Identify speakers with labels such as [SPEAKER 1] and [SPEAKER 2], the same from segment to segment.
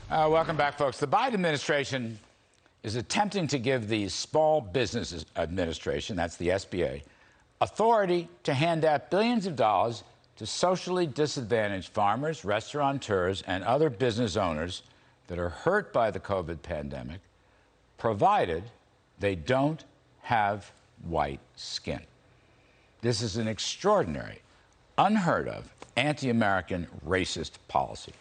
[SPEAKER 1] Welcome back, folks. The Biden administration is attempting to give the Small Business Administration, that's the SBA, authority to hand out billions of dollars to socially disadvantaged farmers, restaurateurs, and other business owners that are hurt by the COVID pandemic, provided they don't have white skin. This is an extraordinary, unheard of, anti-American racist policy.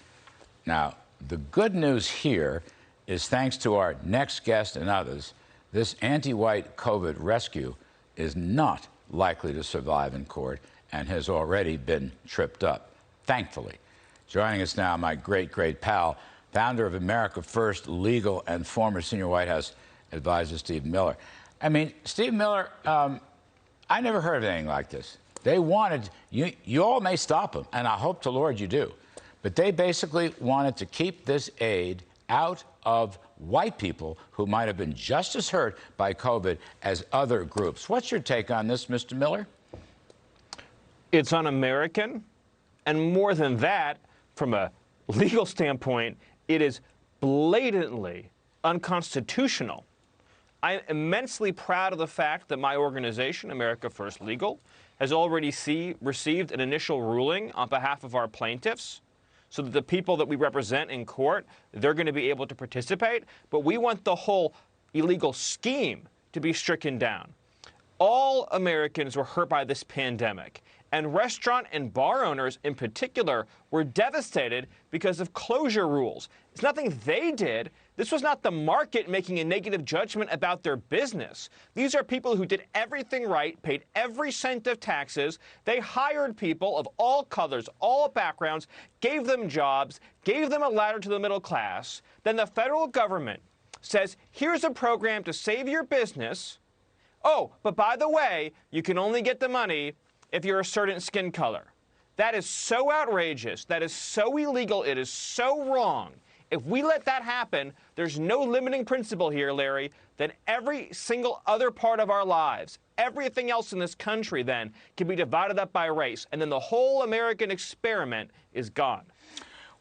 [SPEAKER 1] Now, the good news here is, thanks to our next guest and others, this anti-white COVID rescue is not likely to survive in court and has already been tripped up, thankfully. Joining us now, my great, great pal, founder of America First Legal and former senior White House advisor, Steve Miller. I mean, Steve Miller, I never heard of anything like this. They wanted, you all may stop them, and I hope to Lord you do, but they basically wanted to keep this aid out of white people who might have been just as hurt by COVID as other groups. What's your take on this, Mr. Miller?
[SPEAKER 2] It's un-American, and more than that, from a legal standpoint, it is blatantly unconstitutional. I'm immensely proud of the fact that my organization, America First Legal, has already received an initial ruling on behalf of our plaintiffs, so that the people that we represent in court, they're going to be able to participate. But we want the whole illegal scheme to be stricken down. All Americans were hurt by this pandemic, and restaurant and bar owners in particular were devastated because of closure rules. It's nothing they did. This was not the market making a negative judgment about their business. These are people who did everything right, paid every cent of taxes. They hired people of all colors, all backgrounds, gave them jobs, gave them a ladder to the middle class. Then the federal government says, here's a program to save your business. Oh, but by the way, you can only get the money if you're a certain skin color. That is so outrageous. That is so illegal. It is so wrong. If we let that happen, there's no limiting principle here, Larry, then every single other part of our lives, everything else in this country then can be divided up by race, and then the whole American experiment is gone.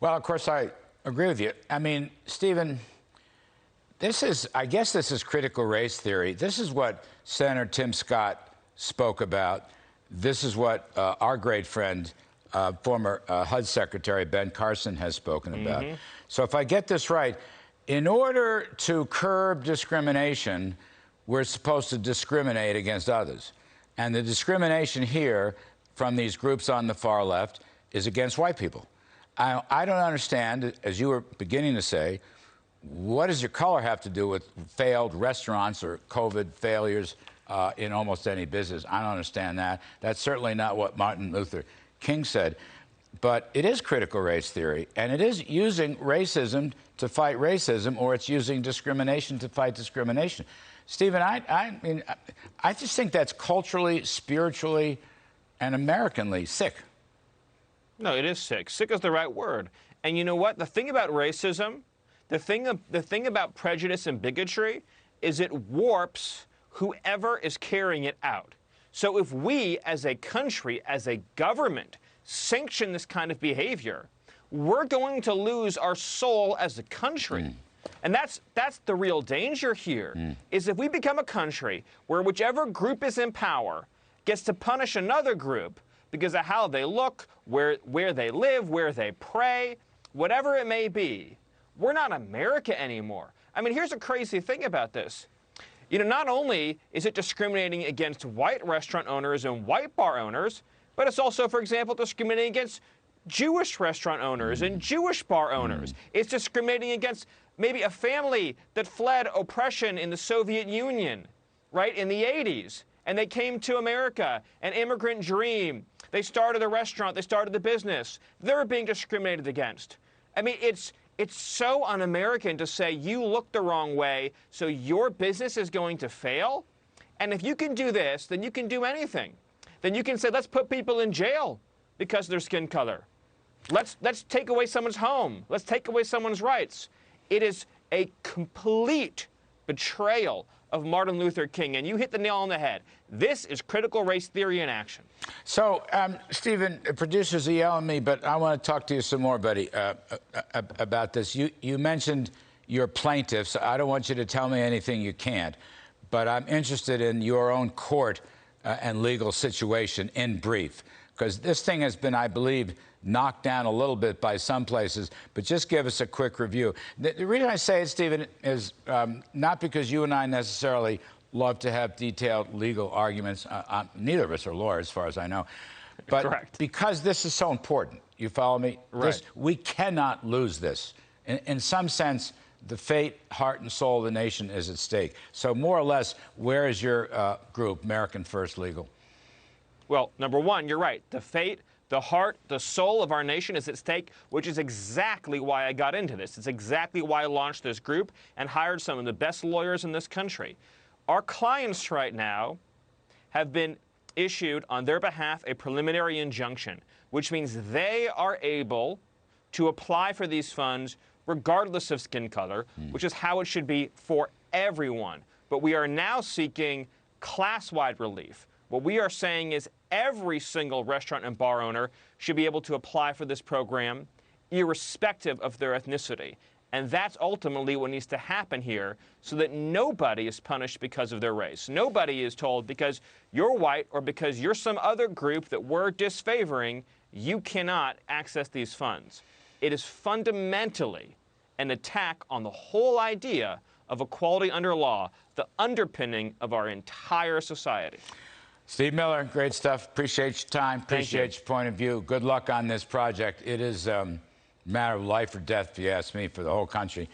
[SPEAKER 1] Well, of course, I agree with you. I mean, Stephen, I guess this is critical race theory. This is what Senator Tim Scott spoke about. This is what our great friend, former HUD Secretary Ben Carson has spoken about. So if I get this right, in order to curb discrimination, we're supposed to discriminate against others. And the discrimination here from these groups on the far left is against white people. I don't understand, as you were beginning to say, what does your color have to do with failed restaurants or COVID failures in almost any business? I don't understand that. That's certainly not what Martin Luther King said. But it is critical race theory, and it is using racism to fight racism, or it's using discrimination to fight discrimination. Stephen, I mean, I just think that's culturally, spiritually, and Americanly sick.
[SPEAKER 2] No, it is sick. Sick is the right word. And you know what? The thing about racism, the thing about prejudice and bigotry is it warps whoever is carrying it out. So if we, as a country, as a government, sanction this kind of behavior, we're going to lose our soul as a country. And that's the real danger here, is if we become a country where whichever group is in power gets to punish another group because of how they look, where they live, where they pray, whatever it may be, we're not America anymore. I mean, here's a crazy thing about this. You know, not only is it discriminating against white restaurant owners and white bar owners, but it's also, for example, discriminating against Jewish restaurant owners and Jewish bar owners. It's discriminating against maybe a family that fled oppression in the Soviet Union, right, in the 80s. And they came to America, an immigrant dream. They started a restaurant. They started a business. They're being discriminated against. I mean, it's so un-American to say you look the wrong way, so your business is going to fail. And if you can do this, then you can do anything. Then you can say, let's put people in jail because of their skin color. Let's take away someone's home. Let's take away someone's rights. It is a complete betrayal of Martin Luther King, and you hit the nail on the head. This is critical race theory in action.
[SPEAKER 1] So, Stephen, producers are yelling at me, but I want to talk to you some more, buddy, about this. You mentioned your plaintiffs. I don't want you to tell me anything you can't, but I'm interested in your own court and legal situation in brief, because this thing has been, I believe, knocked down a little bit by some places, but just give us a quick review. The reason I say it, Stephen, is not because you and I necessarily love to have detailed legal arguments. Neither of us are lawyers, as far as I know. But
[SPEAKER 2] Correct.
[SPEAKER 1] Because this is so important. You follow me?
[SPEAKER 2] Right.
[SPEAKER 1] We cannot lose this. In some sense, the fate, heart, and soul of the nation is at stake. So more or less, where is your group, American First Legal?
[SPEAKER 2] Well, number one, you're right. The fate, the heart, the soul of our nation is at stake, which is exactly why I got into this. It's exactly why I launched this group and hired some of the best lawyers in this country. Our clients right now have been issued on their behalf a preliminary injunction, which means they are able to apply for these funds regardless of skin color, which is how it should be for everyone. But we are now seeking class-wide relief. What we are saying is every single restaurant and bar owner should be able to apply for this program, irrespective of their ethnicity. And that's ultimately what needs to happen here, so that nobody is punished because of their race. Nobody is told because you're white or because you're some other group that we're disfavoring, you cannot access these funds. It is fundamentally an attack on the whole idea of equality under law, the underpinning of our entire society.
[SPEAKER 1] Steve Miller, great stuff. Appreciate your time. Appreciate your point of view. Good luck on this project. It is a matter of life or death, if you ask me, for the whole country.